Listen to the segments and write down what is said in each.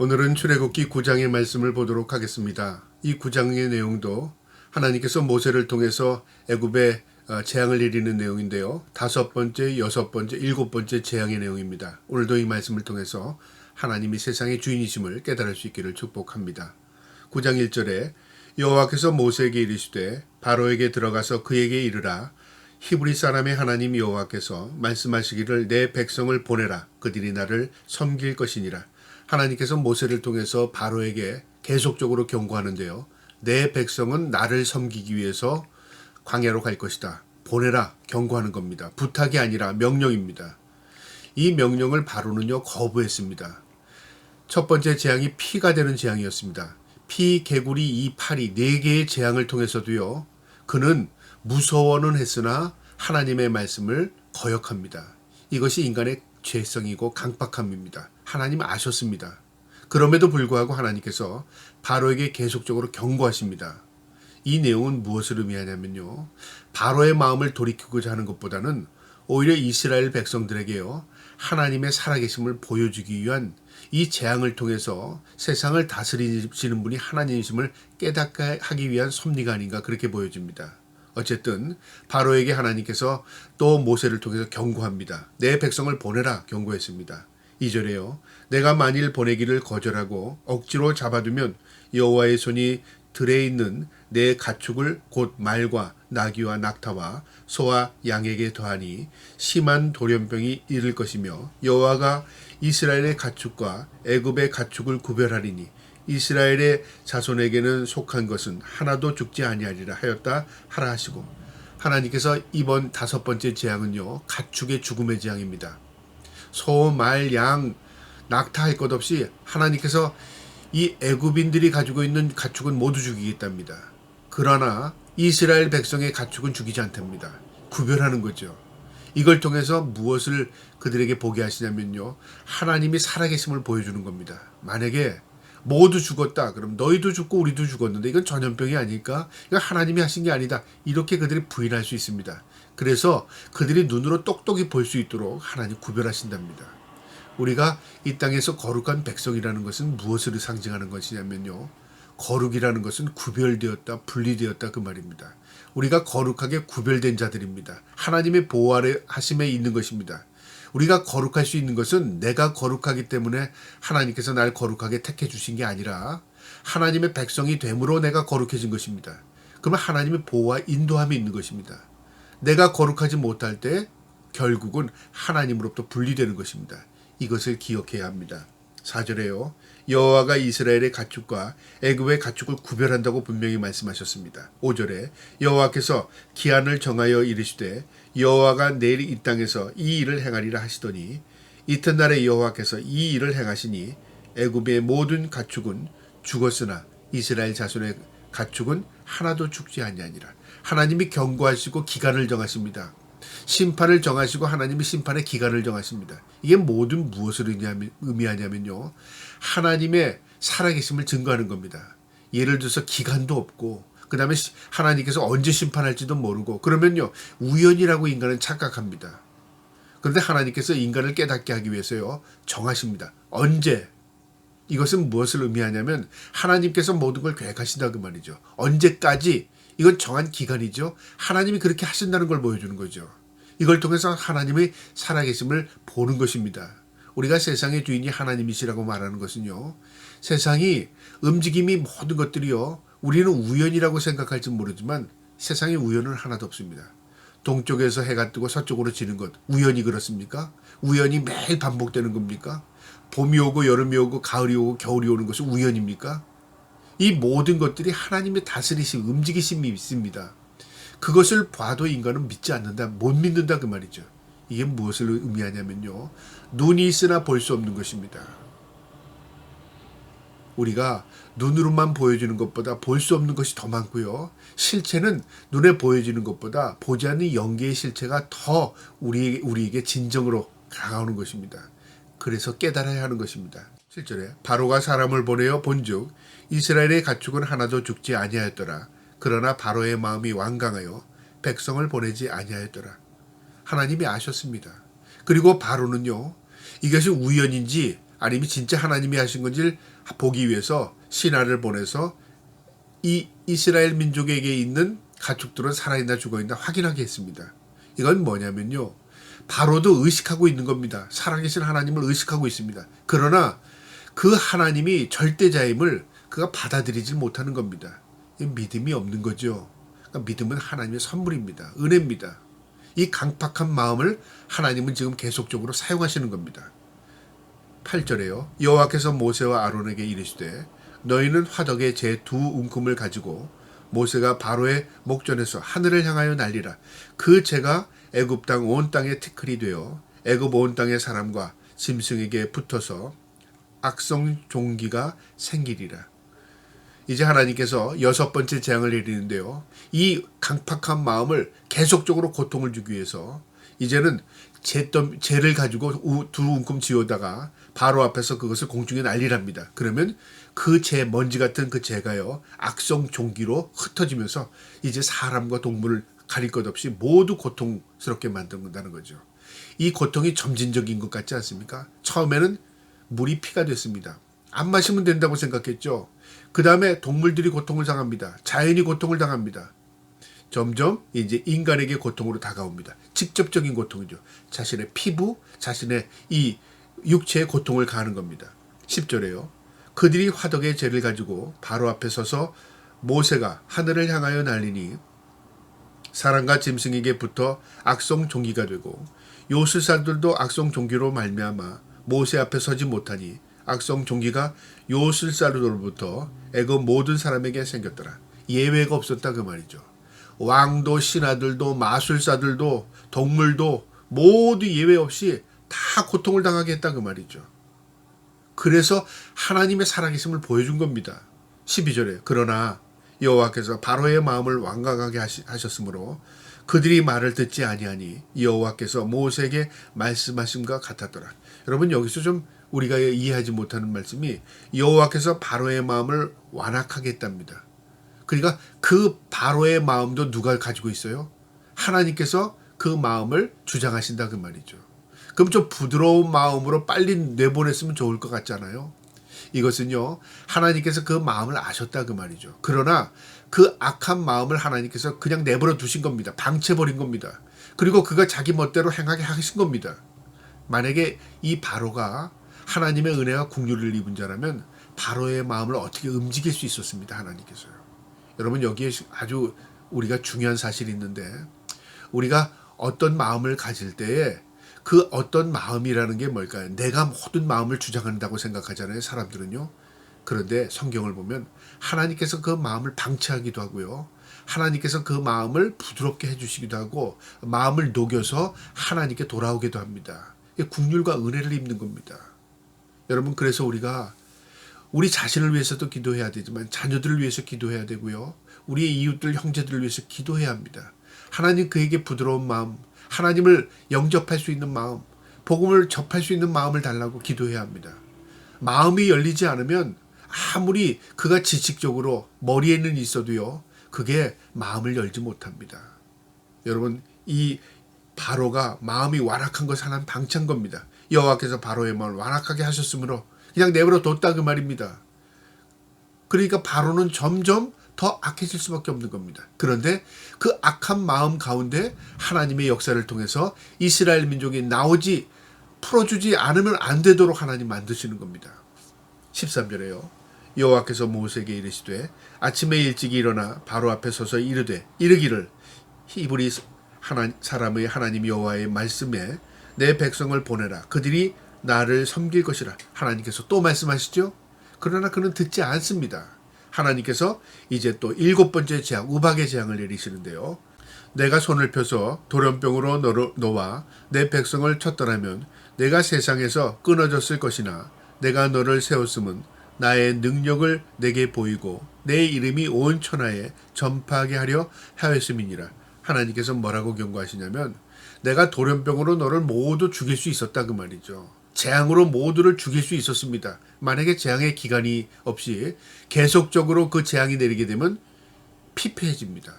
오늘은 출애굽기 9장의 말씀을 보도록 하겠습니다. 이 9장의 내용도 하나님께서 모세를 통해서 애굽에 재앙을 내리는 내용인데요. 5번째, 6번째, 7번째 재앙의 내용입니다. 오늘도 이 말씀을 통해서 하나님이 세상의 주인이심을 깨달을 수 있기를 축복합니다. 9장 1절에 여호와께서 모세에게 이르시되 바로에게 들어가서 그에게 이르라 히브리 사람의 하나님 여호와께서 말씀하시기를 내 백성을 보내라 그들이 나를 섬길 것이니라. 하나님께서 모세를 통해서 바로에게 계속적으로 경고하는데요. 내 백성은 나를 섬기기 위해서 광야로 갈 것이다. 보내라 경고하는 겁니다. 부탁이 아니라 명령입니다. 이 명령을 바로는요 거부했습니다. 첫 번째 재앙이 피가 되는 재앙이었습니다. 피, 개구리, 이 파리 4개의 재앙을 통해서도요. 그는 무서워는 했으나 하나님의 말씀을 거역합니다. 이것이 인간의 죄성이고 강박함입니다. 하나님 아셨습니다. 그럼에도 불구하고 하나님께서 바로에게 계속적으로 경고하십니다. 이 내용은 무엇을 의미하냐면요. 바로의 마음을 돌이키고자 하는 것보다는 오히려 이스라엘 백성들에게요. 하나님의 살아계심을 보여주기 위한 이 재앙을 통해서 세상을 다스리시는 분이 하나님이심을 깨닫게 하기 위한 섭리가 아닌가 그렇게 보여집니다. 어쨌든 바로에게 하나님께서 또 모세를 통해서 경고합니다. 내 백성을 보내라 경고했습니다. 2절에요. 내가 만일 보내기를 거절하고 억지로 잡아두면 여호와의 손이 들에 있는 내 가축을 곧 말과 나귀와 낙타와 소와 양에게 더하니 심한 돌연병이 이를 것이며 여호와가 이스라엘의 가축과 애굽의 가축을 구별하리니 이스라엘의 자손에게는 속한 것은 하나도 죽지 아니하리라 하였다 하라 하시고 하나님께서 이번 5번째 재앙은요 가축의 죽음의 재앙입니다. 소, 말, 양, 낙타 할 것 없이 하나님께서 이 애굽인들이 가지고 있는 가축은 모두 죽이겠답니다. 그러나 이스라엘 백성의 가축은 죽이지 않답니다. 구별하는 거죠. 이걸 통해서 무엇을 그들에게 보게 하시냐면요. 하나님이 살아계심을 보여주는 겁니다. 만약에 모두 죽었다. 그럼 너희도 죽고 우리도 죽었는데 이건 전염병이 아닐까? 이건 하나님이 하신 게 아니다. 이렇게 그들이 부인할 수 있습니다. 그래서 그들이 눈으로 똑똑히 볼 수 있도록 하나님 구별하신답니다. 우리가 이 땅에서 거룩한 백성이라는 것은 무엇을 상징하는 것이냐면요. 거룩이라는 것은 구별되었다, 분리되었다 그 말입니다. 우리가 거룩하게 구별된 자들입니다. 하나님의 보호 아래 하심에 있는 것입니다. 우리가 거룩할 수 있는 것은 내가 거룩하기 때문에 하나님께서 날 거룩하게 택해 주신 게 아니라 하나님의 백성이 됨으로 내가 거룩해진 것입니다. 그러면 하나님의 보호와 인도함이 있는 것입니다. 내가 거룩하지 못할 때 결국은 하나님으로부터 분리되는 것입니다. 이것을 기억해야 합니다. 4절에요. 여호와가 이스라엘의 가축과 애굽의 가축을 구별한다고 분명히 말씀하셨습니다. 5절에 여호와께서 기한을 정하여 이르시되 여호와가 내일 이 땅에서 이 일을 행하리라 하시더니 이튿날에 여호와께서 이 일을 행하시니 애굽의 모든 가축은 죽었으나 이스라엘 자손의 가축은 하나도 죽지 아니하니라. 하나님이 경고하시고 기간을 정하십니다. 심판을 정하시고 하나님이 심판의 기간을 정하십니다. 이게 모든 무엇을 의미하냐면요. 하나님의 살아계심을 증거하는 겁니다. 예를 들어서 기간도 없고 그 다음에 하나님께서 언제 심판할지도 모르고 그러면요. 우연이라고 인간은 착각합니다. 그런데 하나님께서 인간을 깨닫게 하기 위해서요. 정하십니다. 언제? 이것은 무엇을 의미하냐면 하나님께서 모든 걸 계획하신다 그 말이죠. 언제까지? 이건 정한 기간이죠. 하나님이 그렇게 하신다는 걸 보여주는 거죠. 이걸 통해서 하나님의 살아계심을 보는 것입니다. 우리가 세상의 주인이 하나님이시라고 말하는 것은요. 세상이 움직임이 모든 것들이요. 우리는 우연이라고 생각할지 모르지만 세상에 우연은 하나도 없습니다. 동쪽에서 해가 뜨고 서쪽으로 지는 것 우연이 그렇습니까? 우연이 매일 반복되는 겁니까? 봄이 오고 여름이 오고 가을이 오고 겨울이 오는 것은 우연입니까? 이 모든 것들이 하나님의 다스리심, 움직이심이 있습니다. 그것을 봐도 인간은 믿지 않는다, 못 믿는다 그 말이죠. 이게 무엇을 의미하냐면요. 눈이 있으나 볼 수 없는 것입니다. 우리가 눈으로만 보여지는 것보다 볼 수 없는 것이 더 많고요. 실체는 눈에 보여지는 것보다 보지 않는 영계의 실체가 더 우리에게 진정으로 다가오는 것입니다. 그래서 깨달아야 하는 것입니다. 7절에 바로가 사람을 보내어 본즉 이스라엘의 가축은 하나도 죽지 아니하였더라. 그러나 바로의 마음이 완강하여 백성을 보내지 아니하였더라. 하나님이 아셨습니다. 그리고 바로는요. 이것이 우연인지 아니면 진짜 하나님이 하신 건지 보기 위해서 신하를 보내서 이 이스라엘 민족에게 있는 가축들은 살아있나 죽어있나 확인하게 했습니다. 이건 뭐냐면요, 바로도 의식하고 있는 겁니다. 살아계신 하나님을 의식하고 있습니다. 그러나 그 하나님이 절대자임을 그가 받아들이지 못하는 겁니다. 믿음이 없는 거죠. 그러니까 믿음은 하나님의 선물입니다. 은혜입니다. 이 강팍한 마음을 하나님은 지금 계속적으로 사용하시는 겁니다. 8절에요. 여호와께서 모세와 아론에게 이르시되 너희는 화덕에 제 두 움큼을 가지고 모세가 바로의 목전에서 하늘을 향하여 날리라. 그 재가 애굽 땅 온 땅에 티끌이 되어 애굽 온 땅의 사람과 짐승에게 붙어서 악성 종기가 생기리라. 이제 하나님께서 여섯 번째 재앙을 내리는데요, 이 강팍한 마음을 계속적으로 고통을 주기 위해서 이제는 재를 가지고 두 움큼 지어다가 바로 앞에서 그것을 공중에 날리랍니다. 그러면 그 재, 먼지 같은 그 재가요, 악성 종기로 흩어지면서 이제 사람과 동물을 가릴 것 없이 모두 고통스럽게 만든다는 거죠. 이 고통이 점진적인 것 같지 않습니까? 처음에는 물이 피가 됐습니다. 안 마시면 된다고 생각했죠. 그 다음에 동물들이 고통을 당합니다. 자연이 고통을 당합니다. 점점 이제 인간에게 고통으로 다가옵니다. 직접적인 고통이죠. 자신의 피부, 자신의 이 육체의 고통을 가하는 겁니다. 10절에요. 그들이 화덕의 재를 가지고 바로 앞에 서서 모세가 하늘을 향하여 날리니 사람과 짐승에게 붙어 악성 종기가 되고 요술사들도 악성 종기로 말미암아 모세 앞에 서지 못하니 악성 종기가 요술사로부터 애굽 모든 사람에게 생겼더라. 예외가 없었다 그 말이죠. 왕도 신하들도 마술사들도 동물도 모두 예외 없이 다 고통을 당하게 했다 그 말이죠. 그래서 하나님의 살아계심을 보여준 겁니다. 12절에 그러나 여호와께서 바로의 마음을 완강하게 하셨으므로 그들이 말을 듣지 아니하니 여호와께서 모세에게 말씀하심과 같았더라. 여러분, 여기서 좀 우리가 이해하지 못하는 말씀이 여호와께서 바로의 마음을 완악하게 했답니다. 그러니까 그 바로의 마음도 누가 가지고 있어요? 하나님께서 그 마음을 주장하신다 그 말이죠. 그럼 좀 부드러운 마음으로 빨리 내보냈으면 좋을 것 같잖아요. 이것은요, 하나님께서 그 마음을 아셨다 그 말이죠. 그러나 그 악한 마음을 하나님께서 그냥 내버려 두신 겁니다. 방치해버린 겁니다. 그리고 그가 자기 멋대로 행하게 하신 겁니다. 만약에 이 바로가 하나님의 은혜와 긍휼을 입은 자라면 바로의 마음을 어떻게 움직일 수 있었습니다. 하나님께서요. 여러분, 여기에 아주 우리가 중요한 사실이 있는데, 우리가 어떤 마음을 가질 때에 그 어떤 마음이라는 게 뭘까요? 내가 모든 마음을 주장한다고 생각하잖아요, 사람들은요. 그런데 성경을 보면 하나님께서 그 마음을 방치하기도 하고요, 하나님께서 그 마음을 부드럽게 해주시기도 하고 마음을 녹여서 하나님께 돌아오기도 합니다. 긍휼과 은혜를 입는 겁니다. 여러분, 그래서 우리가 우리 자신을 위해서도 기도해야 되지만 자녀들을 위해서 기도해야 되고요, 우리의 이웃들, 형제들을 위해서 기도해야 합니다. 하나님 그에게 부드러운 마음, 하나님을 영접할 수 있는 마음, 복음을 접할 수 있는 마음을 달라고 기도해야 합니다. 마음이 열리지 않으면 아무리 그가 지식적으로 머리에는 있어도요, 그게 마음을 열지 못합니다. 여러분, 이 바로가 마음이 완악한 것을 하나님 방치한 겁니다. 여호와께서 바로의 마음을 완악하게 하셨으므로 그냥 내버려 뒀다 그 말입니다. 그러니까 바로는 점점 더 악해질 수밖에 없는 겁니다. 그런데 그 악한 마음 가운데 하나님의 역사를 통해서 이스라엘 민족이 풀어주지 않으면 안 되도록 하나님 만드시는 겁니다. 13절에요. 여호와께서 모세에게 이르시되 아침에 일찍 일어나 바로 앞에 서서 이르기를 히브리 사람의 하나님 여호와의 말씀에 내 백성을 보내라. 그들이 나를 섬길 것이라. 하나님께서 또 말씀하시죠. 그러나 그는 듣지 않습니다. 하나님께서 이제 또 7번째 재앙, 우박의 재앙을 내리시는데요. 내가 손을 펴서 돌연병으로 너와 내 백성을 쳤더라면 내가 세상에서 끊어졌을 것이나 내가 너를 세웠음은 나의 능력을 내게 보이고 내 이름이 온 천하에 전파하게 하려 하였음이니라. 하나님께서 뭐라고 경고하시냐면 내가 돌연병으로 너를 모두 죽일 수 있었다 그 말이죠. 재앙으로 모두를 죽일 수 있었습니다. 만약에 재앙의 기간이 없이 계속적으로 그 재앙이 내리게 되면 피폐해집니다.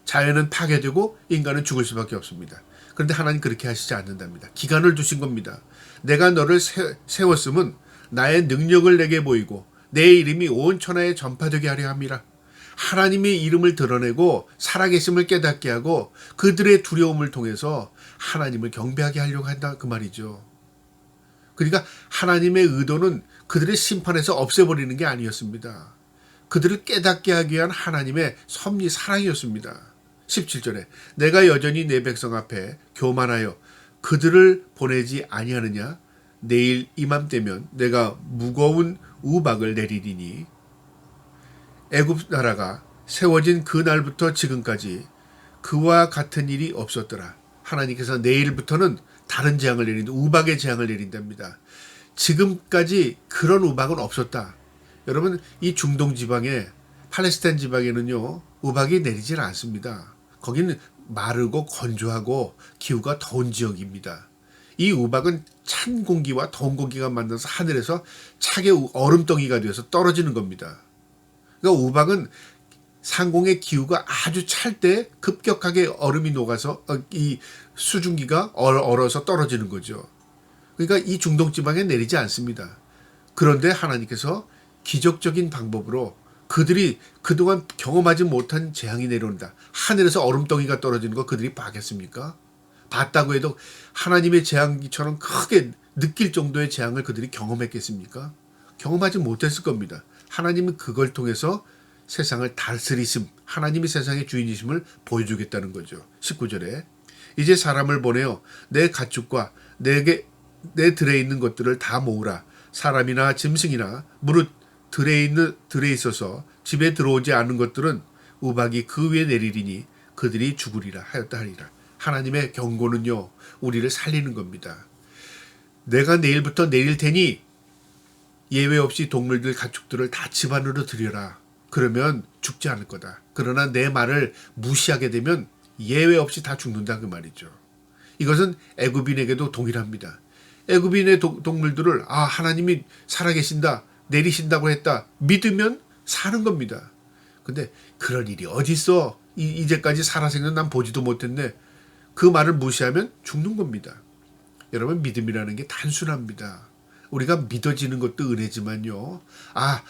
자연은 파괴되고 인간은 죽을 수밖에 없습니다. 그런데 하나님 그렇게 하시지 않는답니다. 기간을 두신 겁니다. 내가 너를 세웠음은 나의 능력을 내게 보이고 내 이름이 온 천하에 전파되게 하려 함이라. 하나님의 이름을 드러내고 살아계심을 깨닫게 하고 그들의 두려움을 통해서 하나님을 경배하게 하려고 한다 그 말이죠. 그러니까 하나님의 의도는 그들의 심판에서 없애버리는 게 아니었습니다. 그들을 깨닫게 하기 위한 하나님의 섭리 사랑이었습니다. 17절에 내가 여전히 내 백성 앞에 교만하여 그들을 보내지 아니하느냐. 내일 이맘때면 내가 무거운 우박을 내리리니 애굽 나라가 세워진 그날부터 지금까지 그와 같은 일이 없었더라. 하나님께서 내일부터는 다른 재앙을 내린다. 우박의 재앙을 내린답니다. 지금까지 그런 우박은 없었다. 여러분, 이 중동 지방에 팔레스타인 지방에는요 우박이 내리질 않습니다. 거기는 마르고 건조하고 기후가 더운 지역입니다. 이 우박은 찬 공기와 더운 공기가 만나서 하늘에서 차게 얼음덩이가 되어서 떨어지는 겁니다. 그러니까 우박은 상공의 기후가 아주 찰 때 급격하게 얼음이 녹아서 이 수증기가 얼어서 떨어지는 거죠. 그러니까 이 중동 지방에 내리지 않습니다. 그런데 하나님께서 기적적인 방법으로 그들이 그동안 경험하지 못한 재앙이 내려온다. 하늘에서 얼음덩이가 떨어지는 거 그들이 봤겠습니까? 봤다고 해도 하나님의 재앙처럼 크게 느낄 정도의 재앙을 그들이 경험했겠습니까? 경험하지 못했을 겁니다. 하나님은 그걸 통해서 세상을 다스리심, 하나님이 세상의 주인이심을 보여주겠다는 거죠. 19절에 이제 사람을 보내어 내 가축과 내 들에 있는 것들을 다 모으라. 사람이나 짐승이나 무릇 들에 있어서 집에 들어오지 않은 것들은 우박이 그 위에 내리리니 그들이 죽으리라 하였다 하리라. 하나님의 경고는요 우리를 살리는 겁니다. 내가 내일부터 내릴 테니 예외 없이 동물들 가축들을 다 집안으로 들여라. 그러면 죽지 않을 거다. 그러나 내 말을 무시하게 되면 예외 없이 다 죽는다 그 말이죠. 이것은 애굽인에게도 동일합니다. 애굽인의 동물들을 하나님이 살아계신다, 내리신다고 했다 믿으면 사는 겁니다. 근데 그런 일이 어디 있어? 이제까지 살아생전 난 보지도 못했네. 그 말을 무시하면 죽는 겁니다. 여러분, 믿음이라는 게 단순합니다. 우리가 믿어지는 것도 은혜지만요.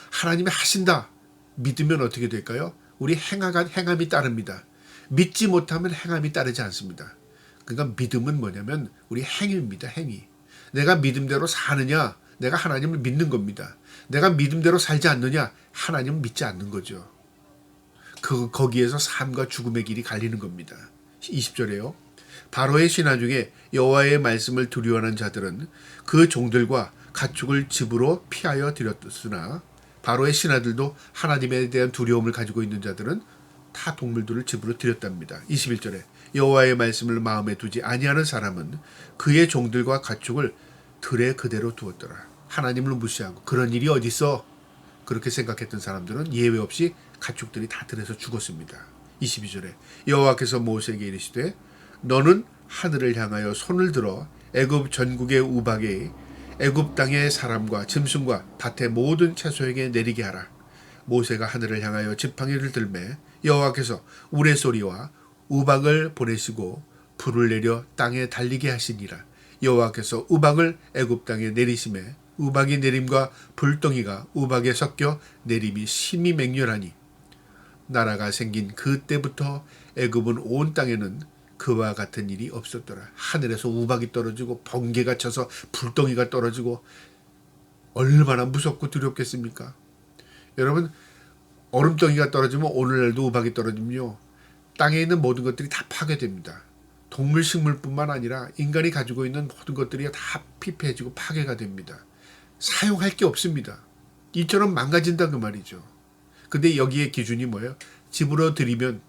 하나님이 하신다. 믿으면 어떻게 될까요? 우리 행함이 따릅니다. 믿지 못하면 행함이 따르지 않습니다. 그러니까 믿음은 뭐냐면 우리 행위입니다. 행위. 내가 믿음대로 사느냐, 내가 하나님을 믿는 겁니다. 내가 믿음대로 살지 않느냐, 하나님을 믿지 않는 거죠. 거기에서 삶과 죽음의 길이 갈리는 겁니다. 20절에요. 바로의 신하 중에 여호와의 말씀을 두려워하는 자들은 그 종들과 가축을 집으로 피하여 들였으나 바로의 신하들도 하나님에 대한 두려움을 가지고 있는 자들은 다 동물들을 집으로 들였답니다. 21절에 여호와의 말씀을 마음에 두지 아니하는 사람은 그의 종들과 가축을 들에 그대로 두었더라. 하나님을 무시하고 그런 일이 어디 있어? 그렇게 생각했던 사람들은 예외 없이 가축들이 다 들에서 죽었습니다. 22절에 여호와께서 모세에게 이르시되 너는 하늘을 향하여 손을 들어 애굽 전국의 우박에 애굽 땅의 사람과 짐승과 밭의 모든 채소에게 내리게 하라. 모세가 하늘을 향하여 지팡이를 들매 여호와께서 우레소리와 우박을 보내시고 불을 내려 땅에 달리게 하시니라. 여호와께서 우박을 애굽 땅에 내리심에 우박이 내림과 불덩이가 우박에 섞여 내림이 심히 맹렬하니 나라가 생긴 그때부터 애굽은 온 땅에는 그와 같은 일이 없었더라. 하늘에서 우박이 떨어지고 번개가 쳐서 불덩이가 떨어지고 얼마나 무섭고 두렵겠습니까? 여러분, 얼음덩이가 떨어지면 오늘날도 우박이 떨어지면요 땅에 있는 모든 것들이 다 파괴됩니다. 동물 식물뿐만 아니라 인간이 가지고 있는 모든 것들이 다 피폐해지고 파괴가 됩니다. 사용할 게 없습니다. 이처럼 망가진다 그 말이죠. 근데 여기에 기준이 뭐예요? 집으로 들이면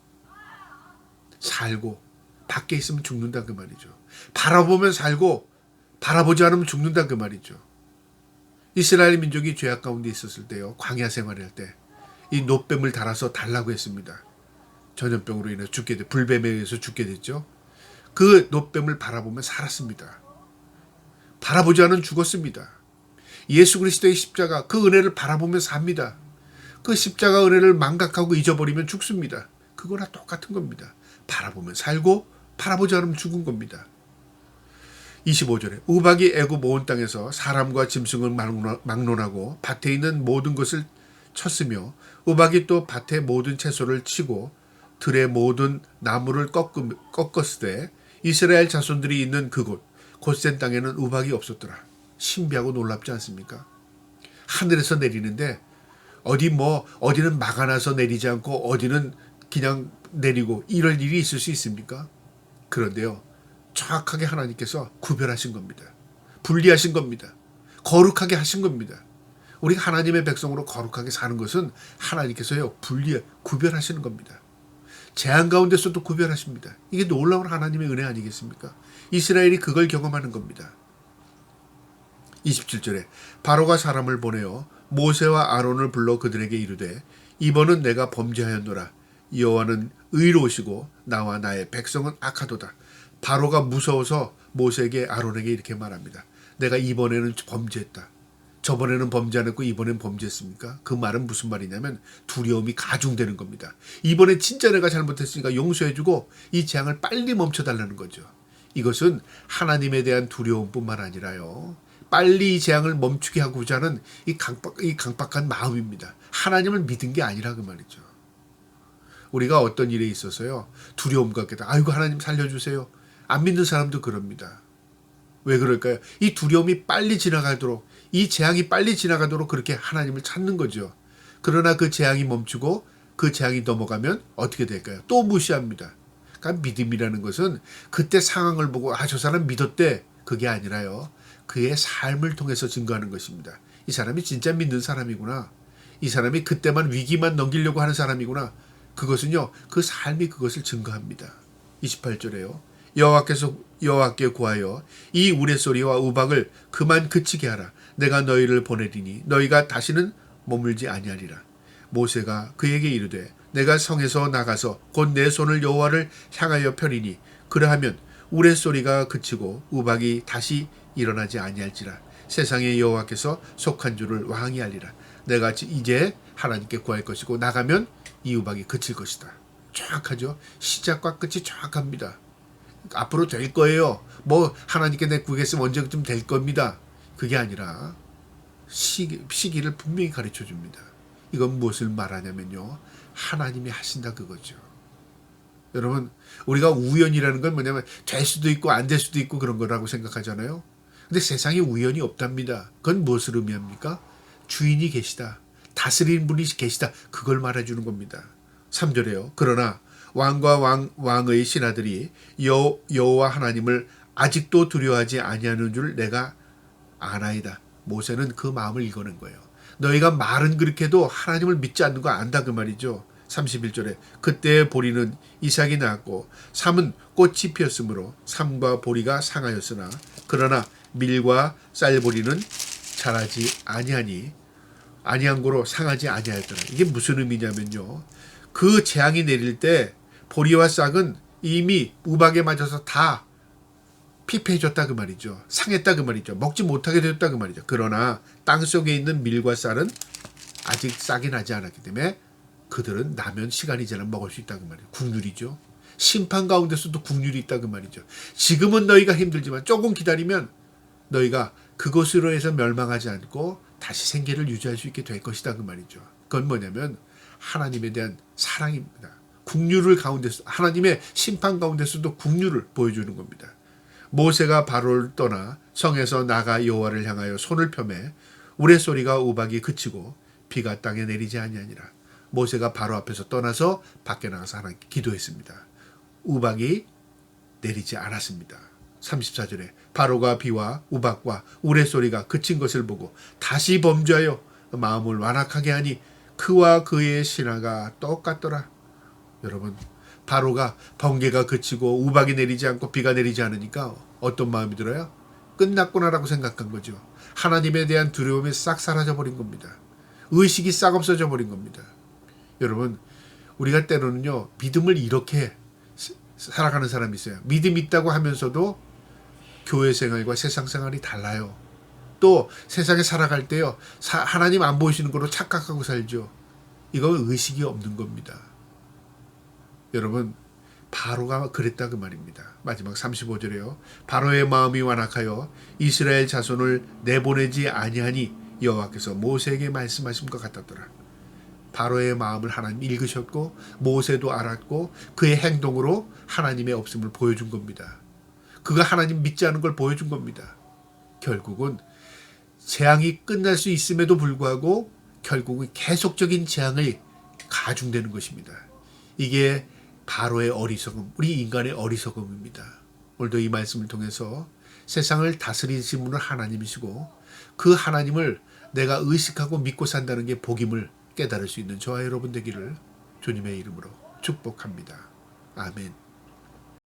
살고 밖에 있으면 죽는다 그 말이죠. 바라보면 살고 바라보지 않으면 죽는다 그 말이죠. 이스라엘 민족이 죄악 가운데 있었을 때요, 광야 생활할 때 이 놋뱀을 달아서 달라고 했습니다. 전염병으로 인해서 죽게 돼, 불뱀에 의해서 죽게 됐죠. 그 놋뱀을 바라보면 살았습니다. 바라보지 않으면 죽었습니다. 예수 그리스도의 십자가, 그 은혜를 바라보면 삽니다. 그 십자가 은혜를 망각하고 잊어버리면 죽습니다. 그거랑 똑같은 겁니다. 바라보면 살고 바라보지 않으면 죽은 겁니다. 25절에 우박이 애굽 온 땅에서 사람과 짐승을 막론하고 밭에 있는 모든 것을 쳤으며 우박이 또 밭의 모든 채소를 치고 들의 모든 나무를 꺾었으되 이스라엘 자손들이 있는 그곳 곧센 땅에는 우박이 없었더라. 신비하고 놀랍지 않습니까? 하늘에서 내리는데 어디는 막아놔서 내리지 않고 어디는 그냥 내리고 이럴 일이 있을 수 있습니까? 그런데요, 정확하게 하나님께서 구별하신 겁니다. 분리하신 겁니다. 거룩하게 하신 겁니다. 우리가 하나님의 백성으로 거룩하게 사는 것은 하나님께서요 구별하시는 겁니다. 재앙 가운데서도 구별하십니다. 이게 놀라운 하나님의 은혜 아니겠습니까? 이스라엘이 그걸 경험하는 겁니다. 27절에 바로가 사람을 보내어 모세와 아론을 불러 그들에게 이르되 이번은 내가 범죄하였노라. 여호와는 의로우시고 나와 나의 백성은 악하도다. 바로가 무서워서 모세에게 아론에게 이렇게 말합니다. 내가 이번에는 범죄했다. 저번에는 범죄 안 했고 이번엔 범죄했습니까? 그 말은 무슨 말이냐면 두려움이 가중되는 겁니다. 이번에 진짜 내가 잘못했으니까 용서해주고 이 재앙을 빨리 멈춰달라는 거죠. 이것은 하나님에 대한 두려움뿐만 아니라요, 빨리 이 재앙을 멈추게 하고자 하는 이 강박한 마음입니다. 하나님을 믿은 게 아니라 그 말이죠. 우리가 어떤 일에 있어서요 두려움 갖게다. 아이고 하나님 살려주세요. 안 믿는 사람도 그럽니다. 왜 그럴까요? 이 두려움이 빨리 지나가도록, 이 재앙이 빨리 지나가도록 그렇게 하나님을 찾는 거죠. 그러나 그 재앙이 멈추고 그 재앙이 넘어가면 어떻게 될까요? 또 무시합니다. 그러니까 믿음이라는 것은 그때 상황을 보고 저 사람 믿었대, 그게 아니라요, 그의 삶을 통해서 증거하는 것입니다. 이 사람이 진짜 믿는 사람이구나. 이 사람이 그때만 위기만 넘기려고 하는 사람이구나. 그것은요, 그 삶이 그것을 증거합니다. 28절에요. 여호와께 구하여 이 우레소리와 우박을 그만 그치게 하라. 내가 너희를 보내리니 너희가 다시는 머물지 아니하리라. 모세가 그에게 이르되 내가 성에서 나가서 곧 내 손을 여호와를 향하여 펴리니 그러하면 우레소리가 그치고 우박이 다시 일어나지 아니할지라. 세상에 여호와께서 속한 줄을 왕이 알리라. 내가 이제 하나님께 구할 것이고 나가면 이 우박이 그칠 것이다. 정확하죠. 시작과 끝이 정확합니다. 앞으로 될 거예요. 하나님께 내 구겠으면 언제쯤 될 겁니다. 그게 아니라 시기를 분명히 가르쳐 줍니다. 이건 무엇을 말하냐면요, 하나님이 하신다 그거죠. 여러분, 우리가 우연이라는 건 뭐냐면 될 수도 있고 안 될 수도 있고 그런 거라고 생각하잖아요. 근데 세상에 우연이 없답니다. 그건 무엇을 의미합니까? 주인이 계시다, 다스리는 분이 계시다, 그걸 말해주는 겁니다. 3절에요. 그러나 왕과 왕의 신하들이 여호와 하나님을 아직도 두려워하지 아니하는 줄 내가 아나이다. 모세는 그 마음을 읽어낸 거예요. 너희가 말은 그렇게 해도 하나님을 믿지 않는 거 안다 그 말이죠. 31절에 그때 보리는 이삭이 낳았고 삼은 꽃이 피었으므로 삼과 보리가 상하였으나 그러나 밀과 쌀보리는 자라지 아니한 고로 상하지 아니하였더라. 이게 무슨 의미냐면요, 그 재앙이 내릴 때 보리와 싹은 이미 우박에 맞아서 다 피폐해졌다 그 말이죠. 상했다 그 말이죠. 먹지 못하게 되었다 그 말이죠. 그러나 땅속에 있는 밀과 쌀은 아직 싹이 나지 않았기 때문에 그들은 나면 시간이 지나면 먹을 수 있다 그 말이에요. 국률이죠. 심판 가운데서도 국률이 있다 그 말이죠. 지금은 너희가 힘들지만 조금 기다리면 너희가 그것으로 해서 멸망하지 않고 다시 생계를 유지할 수 있게 될 것이다 그 말이죠. 그건 뭐냐면 하나님에 대한 사랑입니다. 국률을 가운데서, 하나님의 심판 가운데서도 국률을 보여주는 겁니다. 모세가 바로를 떠나 성에서 나가 여호와를 향하여 손을 펴매 우레소리가 우박이 그치고 비가 땅에 내리지 아니하니라. 모세가 바로 앞에서 떠나서 밖에 나가서 하나님께 기도했습니다. 우박이 내리지 않았습니다. 34절에 바로가 비와 우박과 우레소리가 그친 것을 보고 다시 범죄하여 마음을 완악하게 하니 그와 그의 신하가 똑같더라. 여러분, 바로가 번개가 그치고 우박이 내리지 않고 비가 내리지 않으니까 어떤 마음이 들어요? 끝났구나라고 생각한 거죠. 하나님에 대한 두려움이 싹 사라져버린 겁니다. 의식이 싹 없어져 버린 겁니다. 여러분, 우리가 때로는요, 믿음을 이렇게 살아가는 사람이 있어요. 믿음 있다고 하면서도 교회 생활과 세상 생활이 달라요. 또 세상에 살아갈 때요, 하나님 안 보이시는 걸로 착각하고 살죠. 이거 의식이 없는 겁니다. 여러분, 바로가 그랬다 그 말입니다. 마지막 35절에요. 바로의 마음이 완악하여 이스라엘 자손을 내보내지 아니하니 여호와께서 모세에게 말씀하신 것 같았더라. 바로의 마음을 하나님 읽으셨고 모세도 알았고 그의 행동으로 하나님의 없음을 보여준 겁니다. 그가 하나님 믿지 않은 걸 보여준 겁니다. 결국은 재앙이 끝날 수 있음에도 불구하고 결국은 계속적인 재앙을 가중되는 것입니다. 이게 바로의 어리석음, 우리 인간의 어리석음입니다. 오늘도 이 말씀을 통해서 세상을 다스리신 분은 하나님이시고 그 하나님을 내가 의식하고 믿고 산다는 게 복임을 깨달을 수 있는 저와 여러분 되기를 주님의 이름으로 축복합니다. 아멘.